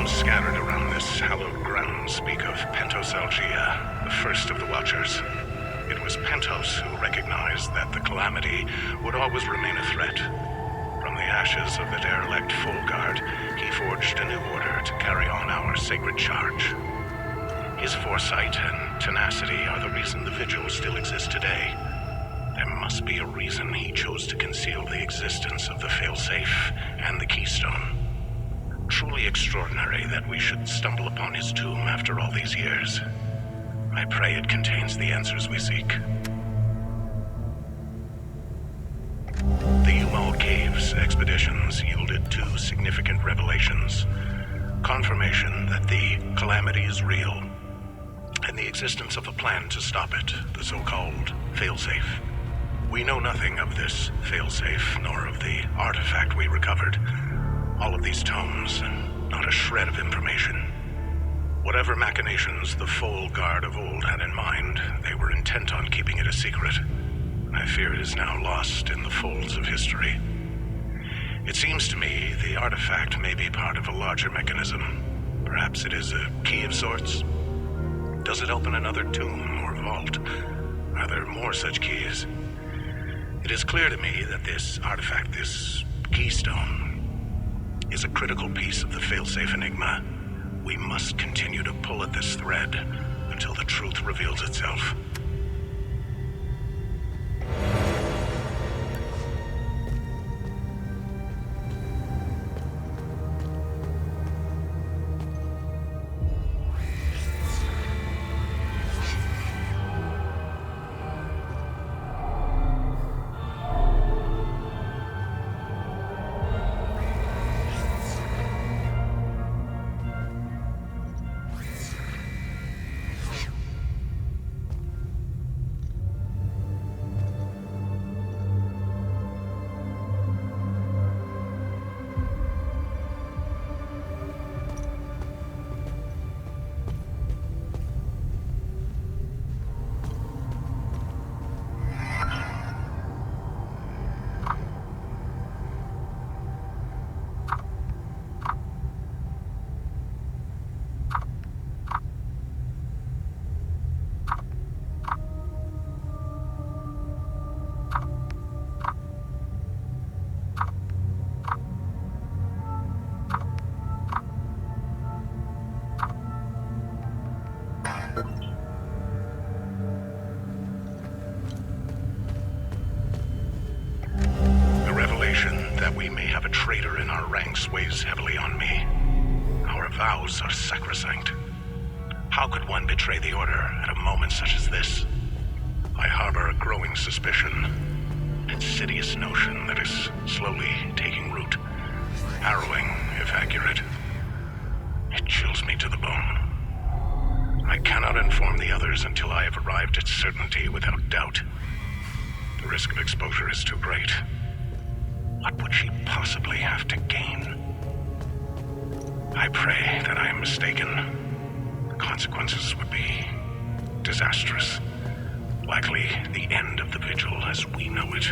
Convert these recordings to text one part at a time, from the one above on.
Scattered around this hallowed ground speak of Pentos Algia, the first of the Watchers. It was Pentos who recognized that the Calamity would always remain a threat. From the ashes of the derelict Folguard, he forged a new order to carry on our sacred charge. His foresight and tenacity are the reason the Vigil still exists today. There must be a reason he chose to conceal the existence of the Failsafe and the Keystone. Truly extraordinary that we should stumble upon his tomb after all these years. I pray it contains the answers we seek. The Umal Caves expeditions yielded two significant revelations. Confirmation that the Calamity is real, and the existence of a plan to stop it, the so-called Failsafe. We know nothing of this Failsafe, nor of the artifact we recovered. All of these tomes, and not a shred of information. Whatever machinations the Folguard of old had in mind, they were intent on keeping it a secret. I fear it is now lost in the folds of history. It seems to me the artifact may be part of a larger mechanism. Perhaps it is a key of sorts. Does it open another tomb or vault? Are there more such keys? It is clear to me that this artifact, this keystone, is a critical piece of the Failsafe enigma. We must continue to pull at this thread until the truth reveals itself. That we may have a traitor in our ranks weighs heavily on me. Our vows are sacrosanct. How could one betray the Order at a moment such as this? I harbor a growing suspicion, insidious notion that is slowly taking root. Harrowing, if accurate. It chills me to the bone. I cannot inform the others until I have arrived at certainty without doubt. The risk of exposure is too great. What would she possibly have to gain? I pray that I am mistaken. The consequences would be disastrous. Likely the end of the Vigil as we know it.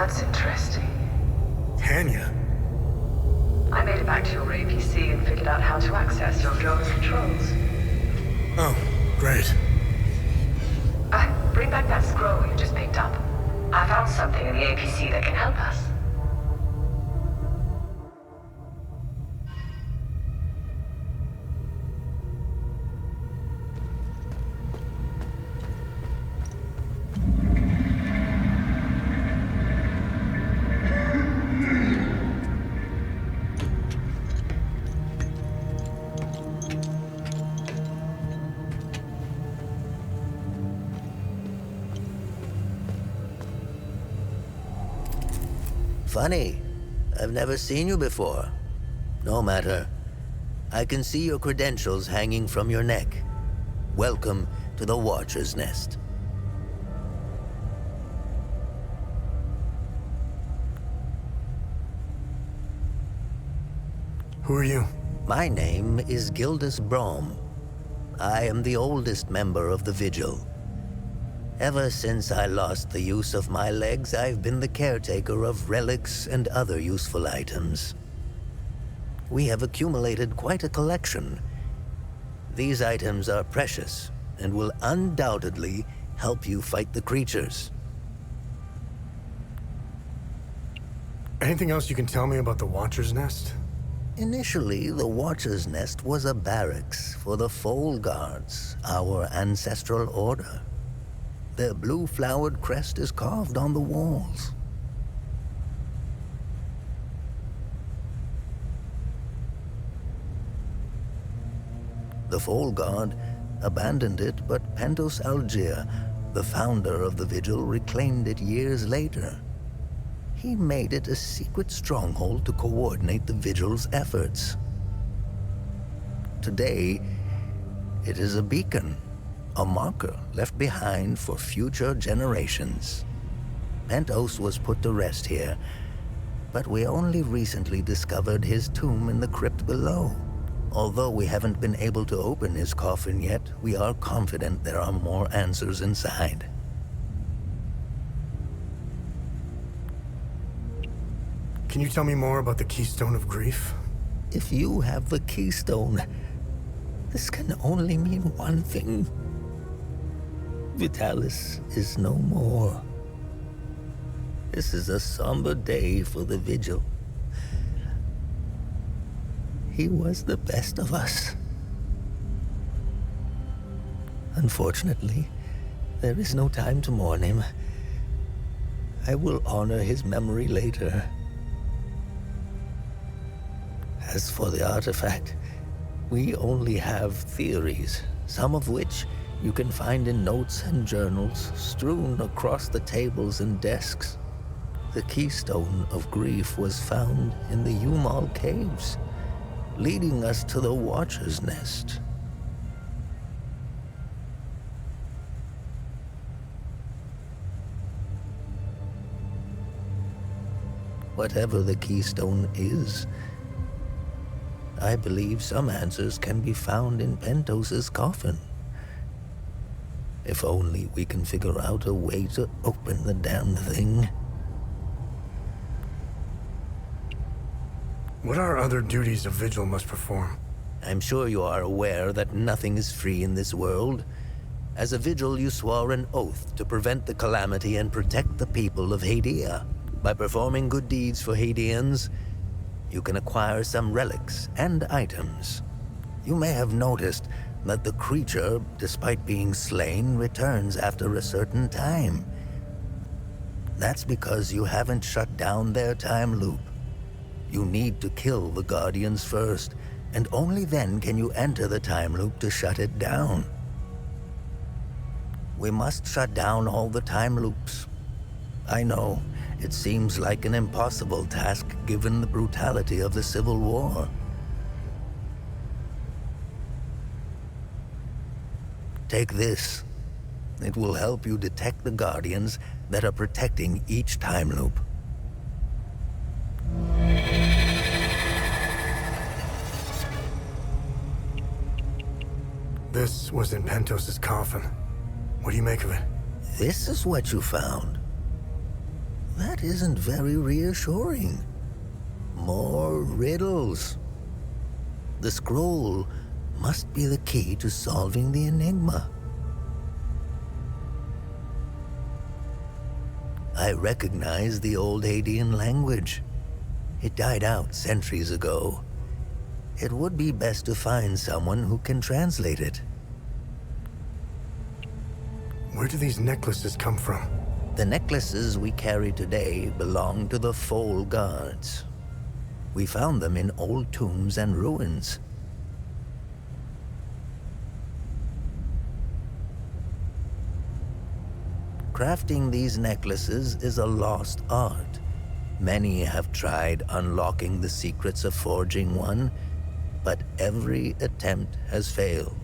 That's interesting. Hanya? I made it back to your APC and figured out how to access your drone's controls. Oh, great. Bring back that scroll you just picked up. I found something in the APC that can help us. Funny. I've never seen you before. No matter. I can see your credentials hanging from your neck. Welcome to the Watcher's Nest. Who are you? My name is Gildas Brom. I am the oldest member of the Vigil. Ever since I lost the use of my legs, I've been the caretaker of relics and other useful items. We have accumulated quite a collection. These items are precious and will undoubtedly help you fight the creatures. Anything else you can tell me about the Watcher's Nest? Initially, the Watcher's Nest was a barracks for the Foal Guards, our ancestral order. Their blue-flowered crest is carved on the walls. The Foal Guard abandoned it, but Pentos Algier, the founder of the Vigil, reclaimed it years later. He made it a secret stronghold to coordinate the Vigil's efforts. Today, it is a beacon, a marker left behind for future generations. Pentos was put to rest here, but we only recently discovered his tomb in the crypt below. Although we haven't been able to open his coffin yet, we are confident there are more answers inside. Can you tell me more about the Keystone of Grief? If you have the keystone, this can only mean one thing. Vitalis is no more. This is a somber day for the Vigil. He was the best of us. Unfortunately, there is no time to mourn him. I will honor his memory later. As for the artifact, we only have theories, some of which you can find in notes and journals strewn across the tables and desks. The Keystone of Grief was found in the Umal Caves, leading us to the Watcher's Nest. Whatever the Keystone is, I believe some answers can be found in Pentos's coffin. If only we can figure out a way to open the damn thing. What are other duties a Vigil must perform? I'm sure you are aware that nothing is free in this world. As a Vigil, you swore an oath to prevent the calamity and protect the people of Hadia. By performing good deeds for Hadians, you can acquire some relics and items. You may have noticed that the creature, despite being slain, returns after a certain time. That's because you haven't shut down their time loop. You need to kill the Guardians first, and only then can you enter the time loop to shut it down. We must shut down all the time loops. I know, it seems like an impossible task given the brutality of the Civil War. Take this. It will help you detect the Guardians that are protecting each time loop. This was in Pentos's coffin. What do you make of it? This is what you found. That isn't very reassuring. More riddles. The scroll must be the key to solving the enigma. I recognize the old Hadean language. It died out centuries ago. It would be best to find someone who can translate it. Where do these necklaces come from? The necklaces we carry today belong to the Foal Guards. We found them in old tombs and ruins. Crafting these necklaces is a lost art. Many have tried unlocking the secrets of forging one, but every attempt has failed.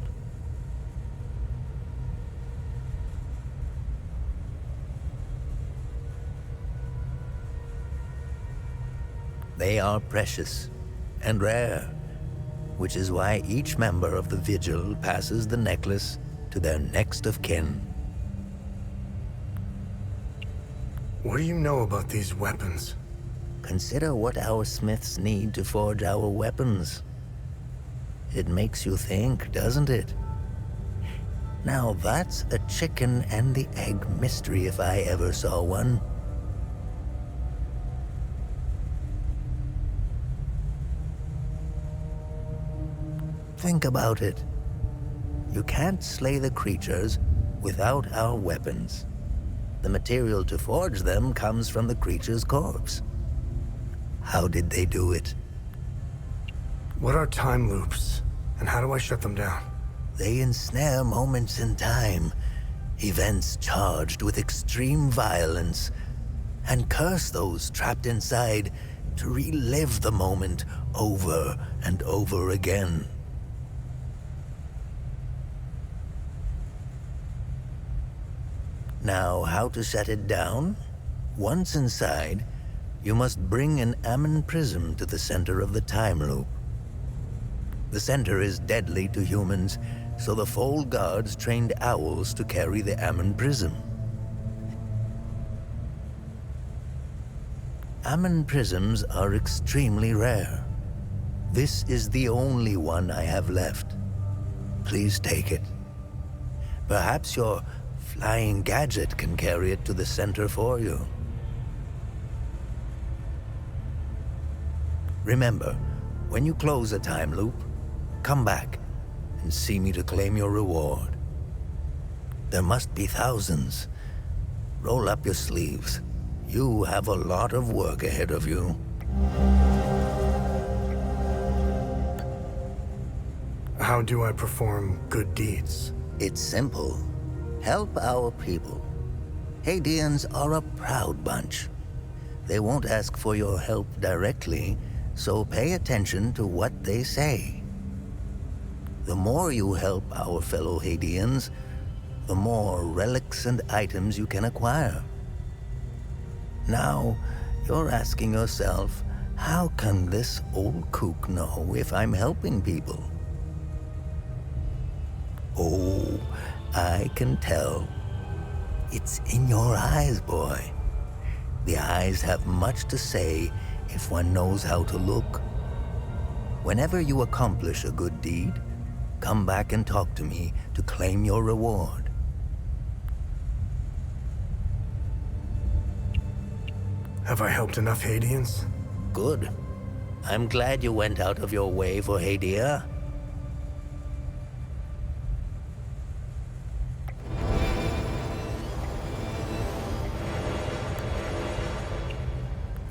They are precious and rare, which is why each member of the Vigil passes the necklace to their next of kin. What do you know about these weapons? Consider what our smiths need to forge our weapons. It makes you think, doesn't it? Now that's a chicken and the egg mystery if I ever saw one. Think about it. You can't slay the creatures without our weapons. The material to forge them comes from the creature's corpse. How did they do it? What are time loops, and how do I shut them down? They ensnare moments in time, events charged with extreme violence, and curse those trapped inside to relive the moment over and over again. Now, how to shut it down? Once inside, you must bring an Ammon prism to the center of the time loop. The center is deadly to humans, so the Foal Guards trained owls to carry the Ammon prism. Ammon prisms are extremely rare. This is the only one I have left. Please take it. Perhaps your flying gadget can carry it to the center for you. Remember, when you close a time loop, come back and see me to claim your reward. There must be thousands. Roll up your sleeves. You have a lot of work ahead of you. How do I perform good deeds? It's simple. Help our people. Hadeans are a proud bunch. They won't ask for your help directly, so pay attention to what they say. The more you help our fellow Hadeans, the more relics and items you can acquire. Now, you're asking yourself, how can this old kook know if I'm helping people? Oh, I can tell. It's in your eyes, boy. The eyes have much to say if one knows how to look. Whenever you accomplish a good deed, come back and talk to me to claim your reward. Have I helped enough Hadeans? Good. I'm glad you went out of your way for Hadia.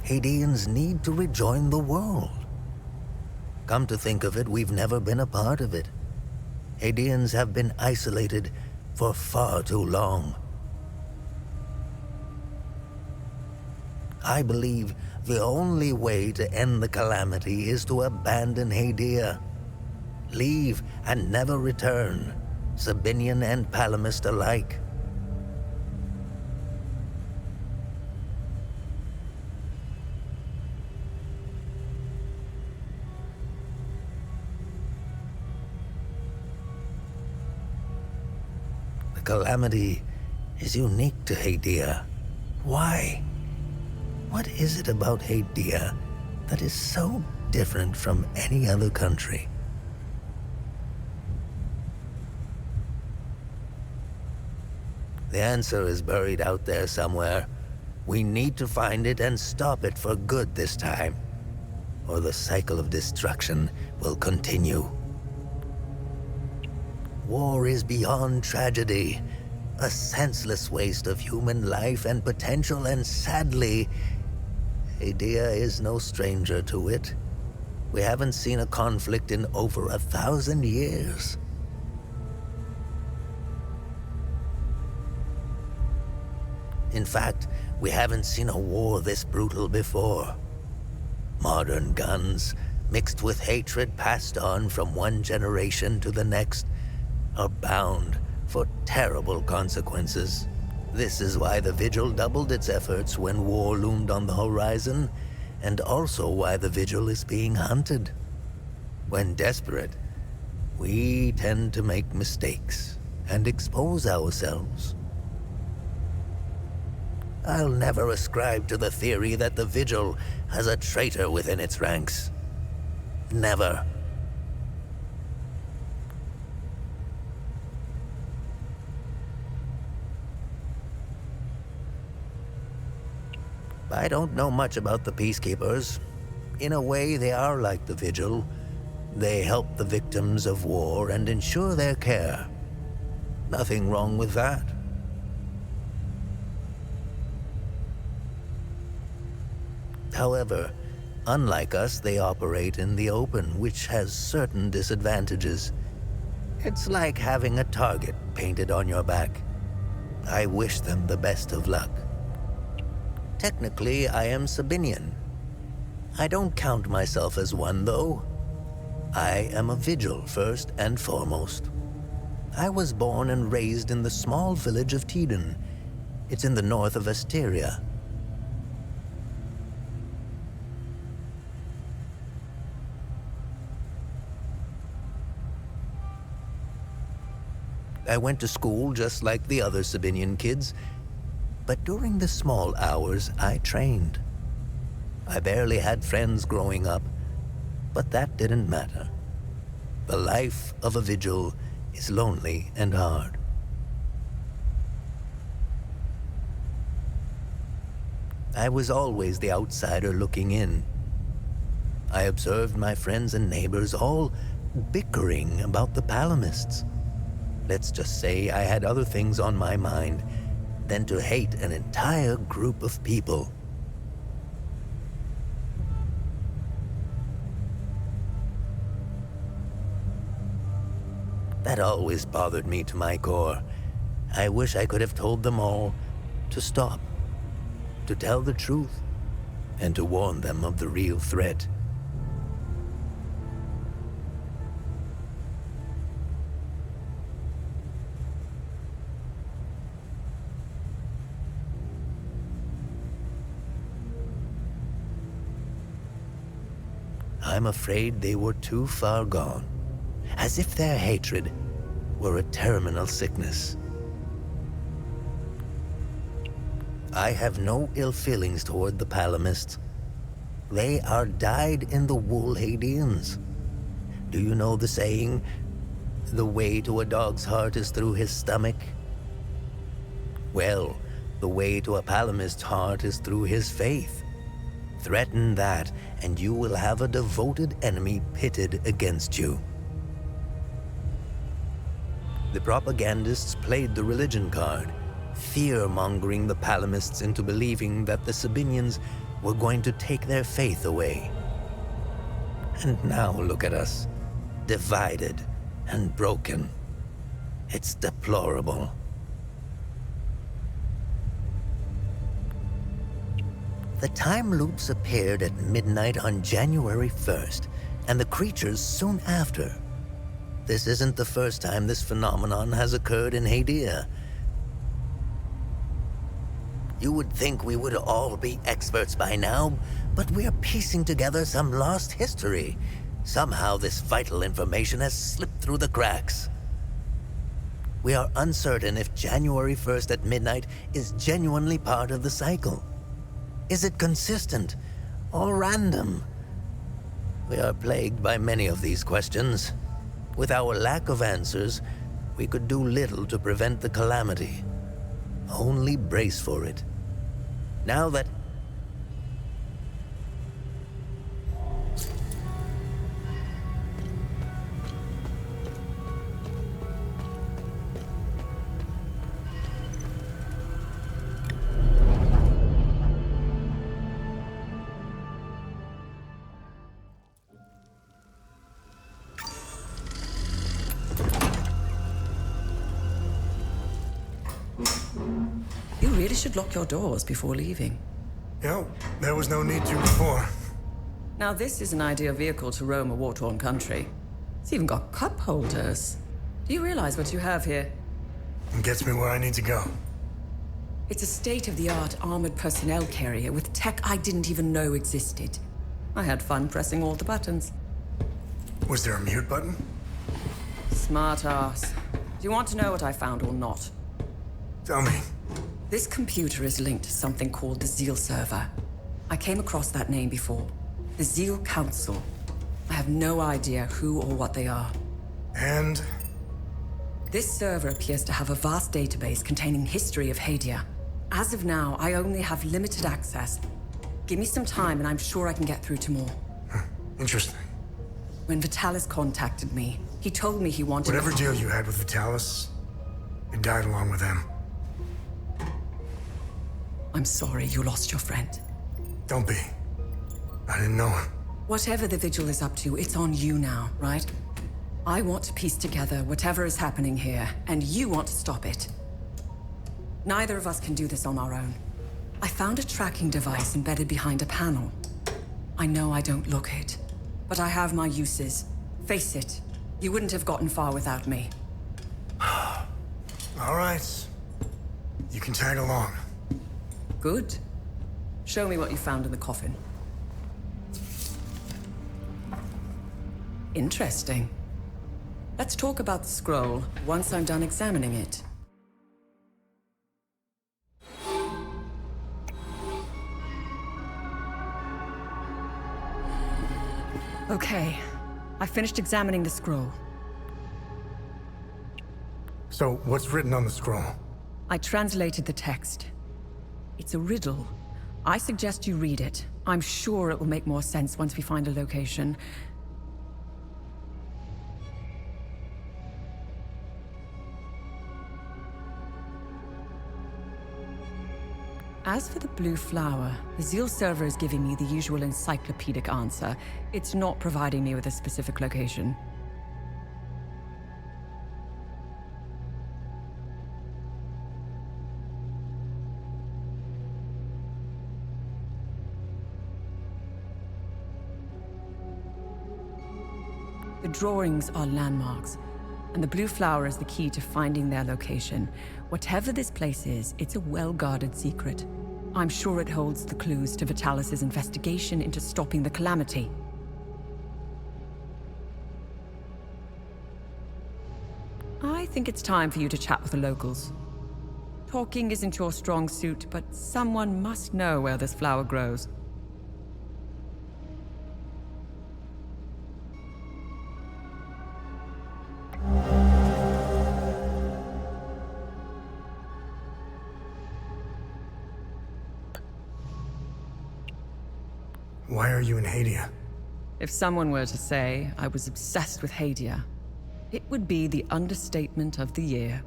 Hadeans need to rejoin the world. Come to think of it, we've never been a part of it. Hadeans have been isolated for far too long. I believe the only way to end the calamity is to abandon Hadia. Leave and never return, Sabinian and Palamist alike. The calamity is unique to Hadia. Why? What is it about Hadia that is so different from any other country? The answer is buried out there somewhere. We need to find it and stop it for good this time, or the cycle of destruction will continue. War is beyond tragedy, a senseless waste of human life and potential, and sadly, Hadia is no stranger to it. We haven't seen a conflict in over 1,000 years. In fact, we haven't seen a war this brutal before. Modern guns, mixed with hatred passed on from one generation to the next, are bound for terrible consequences. This is why the Vigil doubled its efforts when war loomed on the horizon, and also why the Vigil is being hunted. When desperate, we tend to make mistakes and expose ourselves. I'll never ascribe to the theory that the Vigil has a traitor within its ranks. Never. I don't know much about the Peacekeepers. In a way, they are like the Vigil. They help the victims of war and ensure their care. Nothing wrong with that. However, unlike us, they operate in the open, which has certain disadvantages. It's like having a target painted on your back. I wish them the best of luck. Technically, I am Sabinian. I don't count myself as one, though. I am a Vigil first and foremost. I was born and raised in the small village of Teden. It's in the north of Asteria. I went to school just like the other Sabinian kids, but during the small hours, I trained. I barely had friends growing up, but that didn't matter. The life of a Vigil is lonely and hard. I was always the outsider looking in. I observed my friends and neighbors all bickering about the Palamists. Let's just say I had other things on my mind than to hate an entire group of people. That always bothered me to my core. I wish I could have told them all to stop, to tell the truth, and to warn them of the real threat. I'm afraid they were too far gone, as if their hatred were a terminal sickness. I have no ill feelings toward the Palamists. They are dyed-in-the-wool Hadeans. Do you know the saying, the way to a dog's heart is through his stomach? Well, the way to a Palamist's heart is through his faith. Threaten that, and you will have a devoted enemy pitted against you. The propagandists played the religion card, fear-mongering the Palamists into believing that the Sabinians were going to take their faith away. And now look at us, divided and broken. It's deplorable. The time loops appeared at midnight on January 1st, and the creatures soon after. This isn't the first time this phenomenon has occurred in Hadia. You would think we would all be experts by now, but we're piecing together some lost history. Somehow this vital information has slipped through the cracks. We are uncertain if January 1st at midnight is genuinely part of the cycle. Is it consistent or random? We are plagued by many of these questions. With our lack of answers, we could do little to prevent the calamity. Only brace for it. Now that... You really should lock your doors before leaving. There was no need to before. Now this is an ideal vehicle to roam a war-torn country. It's even got cup holders. Do you realize what you have here? It gets me where I need to go. It's a state-of-the-art armored personnel carrier with tech I didn't even know existed. I had fun pressing all the buttons. Was there a mute button? Smart ass. Do you want to know what I found or not? Tell me. This computer is linked to something called the Zeal server. I came across that name before. The Zeal Council. I have no idea who or what they are. And? This server appears to have a vast database containing history of Hadia. As of now, I only have limited access. Give me some time and I'm sure I can get through to more. Interesting. When Vitalis contacted me, he told me he wanted... Whatever deal you had with Vitalis, it died along with them. I'm sorry you lost your friend. Don't be. I didn't know him. Whatever the Vigil is up to, it's on you now, right? I want to piece together whatever is happening here, and you want to stop it. Neither of us can do this on our own. I found a tracking device embedded behind a panel. I know I don't look it, but I have my uses. Face it, you wouldn't have gotten far without me. All right. You can tag along. Good. Show me what you found in the coffin. Interesting. Let's talk about the scroll once I'm done examining it. Okay. I finished examining the scroll. So, what's written on the scroll? I translated the text. It's a riddle. I suggest you read it. I'm sure it will make more sense once we find a location. As for the blue flower, the Zeal server is giving me the usual encyclopedic answer. It's not providing me with a specific location. The drawings are landmarks, and the blue flower is the key to finding their location. Whatever this place is, it's a well-guarded secret. I'm sure it holds the clues to Vitalis' investigation into stopping the calamity. I think it's time for you to chat with the locals. Talking isn't your strong suit, but someone must know where this flower grows. Why are you in Hadia? If someone were to say I was obsessed with Hadia, it would be the understatement of the year.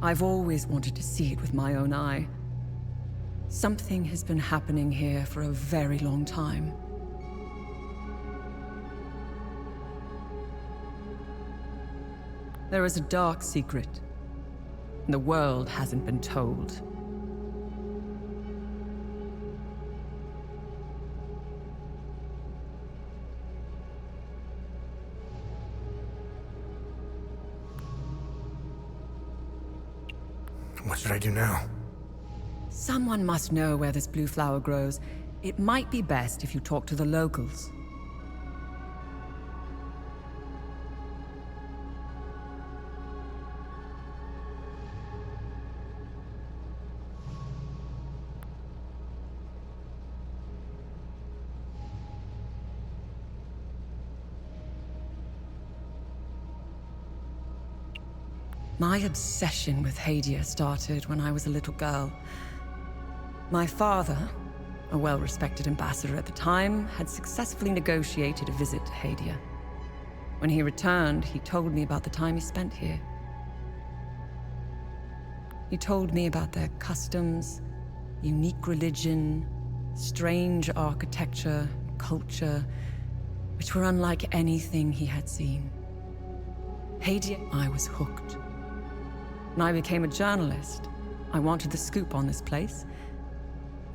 I've always wanted to see it with my own eye. Something has been happening here for a very long time. There is a dark secret, and the world hasn't been told. What should I do now? Someone must know where this blue flower grows. It might be best if you talk to the locals. My obsession with Hadia started when I was a little girl. My father, a well-respected ambassador at the time, had successfully negotiated a visit to Hadia. When he returned, he told me about the time he spent here. He told me about their customs, unique religion, strange architecture, culture, which were unlike anything he had seen. Hadia, I was hooked. When I became a journalist, I wanted the scoop on this place.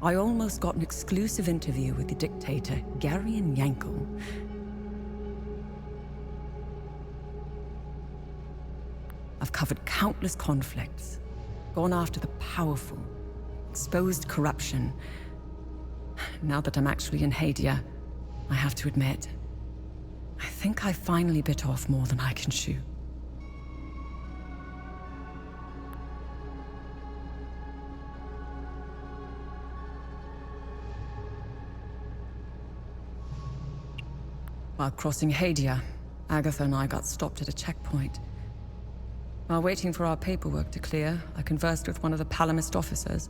I almost got an exclusive interview with the dictator, Garion Yankel. I've covered countless conflicts, gone after the powerful, exposed corruption. Now that I'm actually in Hadia, I have to admit, I think I finally bit off more than I can chew. While crossing Hadia, Agatha and I got stopped at a checkpoint. While waiting for our paperwork to clear, I conversed with one of the Palamist officers.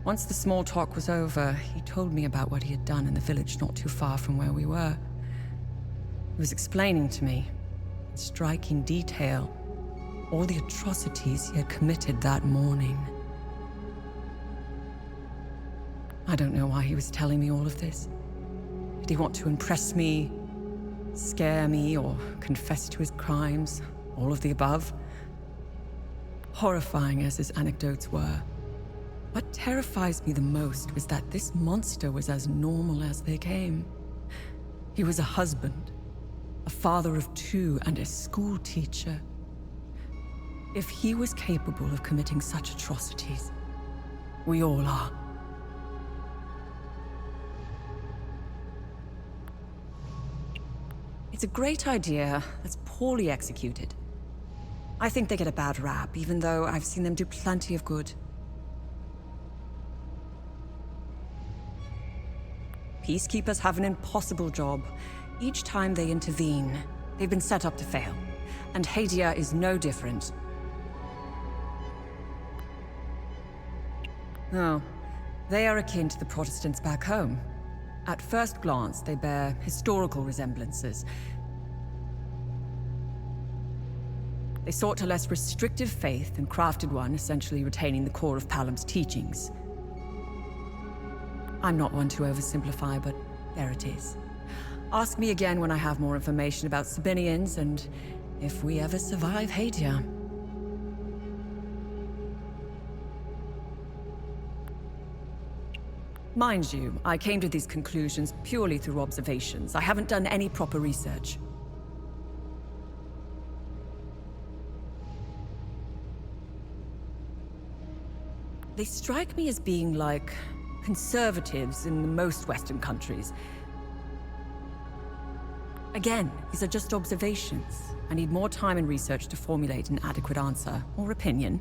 Once the small talk was over, he told me about what he had done in the village not too far from where we were. He was explaining to me, in striking detail, all the atrocities he had committed that morning. I don't know why he was telling me all of this. Did he want to impress me, scare me, or confess to his crimes? All of the above? Horrifying as his anecdotes were, what terrifies me the most was that this monster was as normal as they came. He was a husband, a father of two, and a school teacher. If he was capable of committing such atrocities, we all are. It's a great idea that's poorly executed. I think they get a bad rap, even though I've seen them do plenty of good. Peacekeepers have an impossible job. Each time they intervene, they've been set up to fail. And Hadia is no different. Oh, they are akin to the Protestants back home. At first glance, they bear historical resemblances. They sought a less restrictive faith and crafted one, essentially retaining the core of Palam's teachings. I'm not one to oversimplify, but there it is. Ask me again when I have more information about Sabinians and if we ever survive Hadia. Mind you, I came to these conclusions purely through observations. I haven't done any proper research. They strike me as being like conservatives in most Western countries. Again, these are just observations. I need more time and research to formulate an adequate answer or opinion.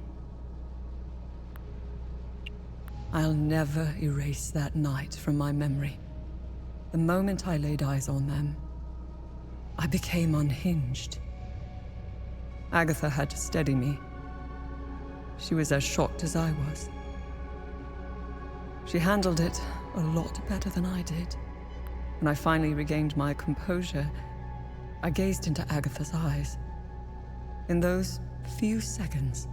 I'll never erase that night from my memory. The moment I laid eyes on them, I became unhinged. Agatha had to steady me. She was as shocked as I was. She handled it a lot better than I did. When I finally regained my composure, I gazed into Agatha's eyes. In those few seconds,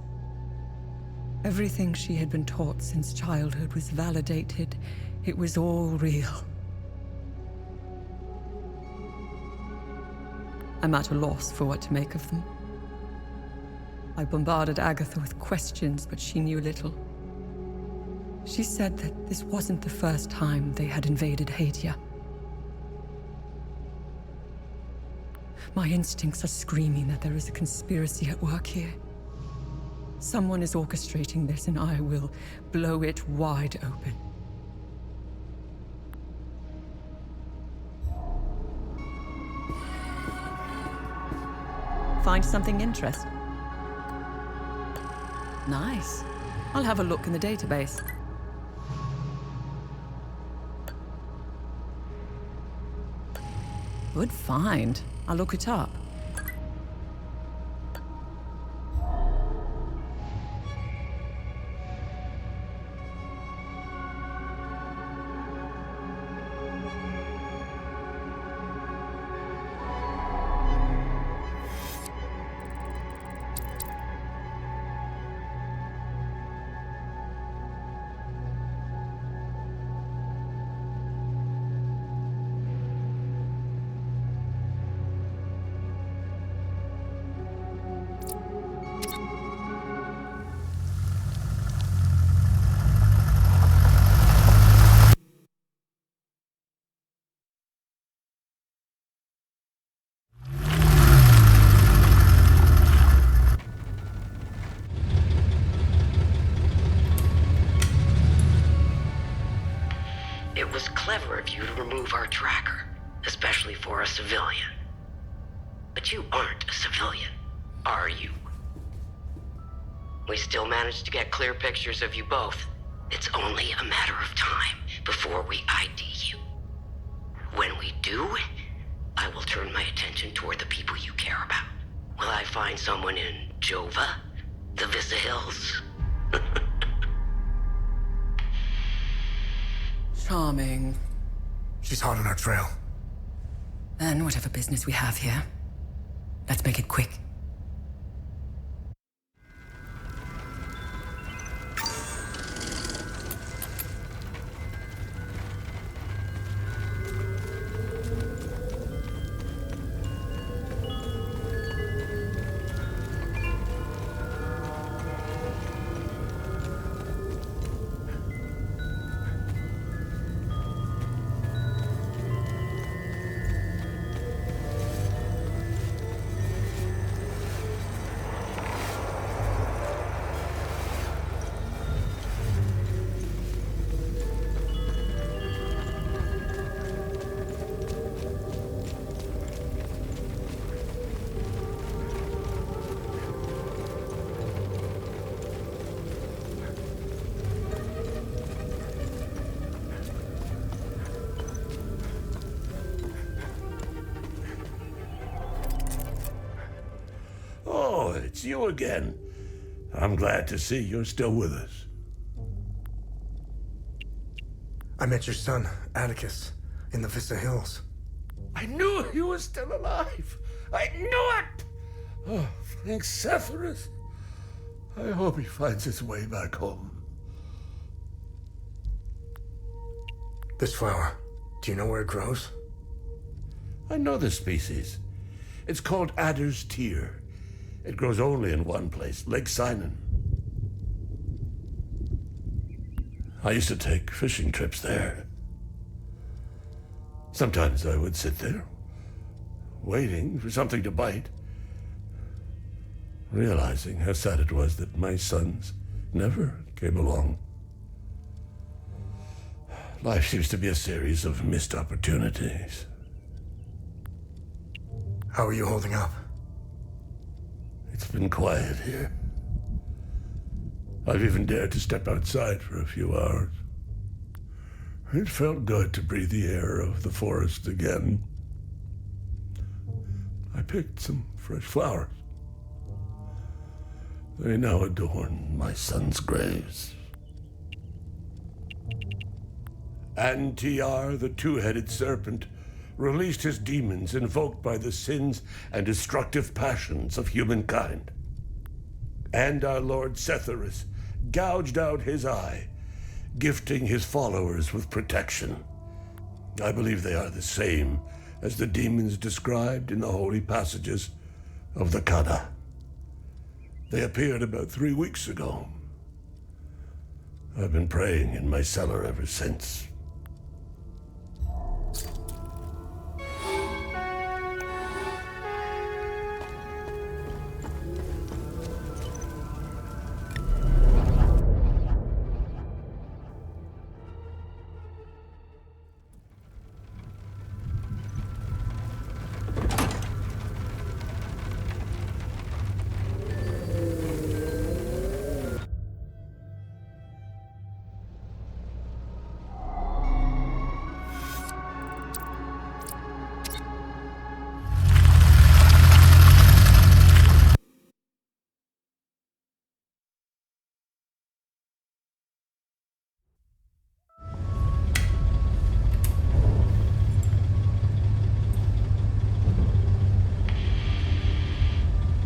everything she had been taught since childhood was validated. It was all real. I'm at a loss for what to make of them. I bombarded Agatha with questions, but she knew little. She said that this wasn't the first time they had invaded Hadia. My instincts are screaming that there is a conspiracy at work here. Someone is orchestrating this, and I will blow it wide open. Find something interesting? Nice. I'll have a look in the database. Good find. I'll look it up. It was clever of you to remove our tracker, especially for a civilian. But you aren't a civilian, are you? We still managed to get clear pictures of you both. It's only a matter of time before we ID you. When we do, I will turn my attention toward the people you care about. Will I find someone in Jova? The Visa Hills? Charming. She's hot on our trail. Then whatever business we have here, let's make it quick. Oh, it's you again. I'm glad to see you're still with us. I met your son, Atticus, in the Vista Hills. I knew he was still alive. I knew it! Oh, thanks, Sephiroth. I hope he finds his way back home. This flower, do you know where it grows? I know the species. It's called Adder's Tear. It grows only in one place, Lake Sinon. I used to take fishing trips there. Sometimes I would sit there, waiting for something to bite, realizing how sad it was that my sons never came along. Life seems to be a series of missed opportunities. How are you holding up? It's been quiet here. I've even dared to step outside for a few hours. It felt good to breathe the air of the forest again. I picked some fresh flowers. They now adorn my sons' graves. Antiar, the two-headed serpent, released his demons invoked by the sins and destructive passions of humankind. And our Lord Setharus gouged out his eye, gifting his followers with protection. I believe they are the same as the demons described in the holy passages of the Kada. They appeared about 3 weeks ago. I've been praying in my cellar ever since.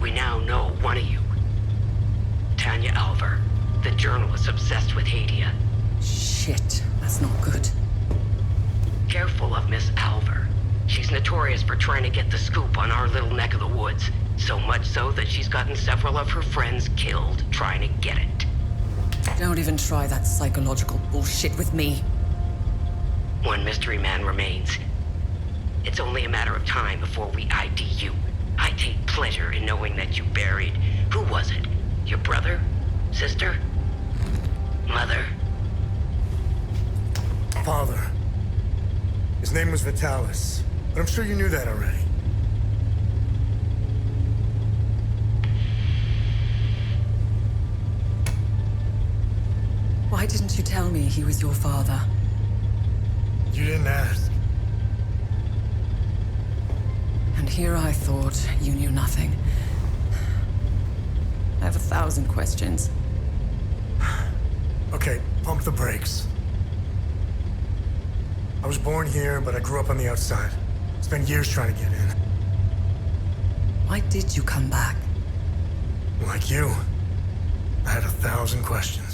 We now know one of you. Tanya Alver, the journalist obsessed with Hadia. Shit, that's not good. Careful of Miss Alver. She's notorious for trying to get the scoop on our little neck of the woods. So much so that she's gotten several of her friends killed trying to get it. Don't even try that psychological bullshit with me. One mystery man remains. It's only a matter of time before we ID you. I take pleasure in knowing that you buried... Who was it? Your brother? Sister? Mother? Father. His name was Vitalis, but I'm sure you knew that already. Why didn't you tell me he was your father? You didn't ask. And here I thought you knew nothing. I have 1,000 questions. Okay, pump the brakes. I was born here, but I grew up on the outside. Spent years trying to get in. Why did you come back? Like you, I had 1,000 questions.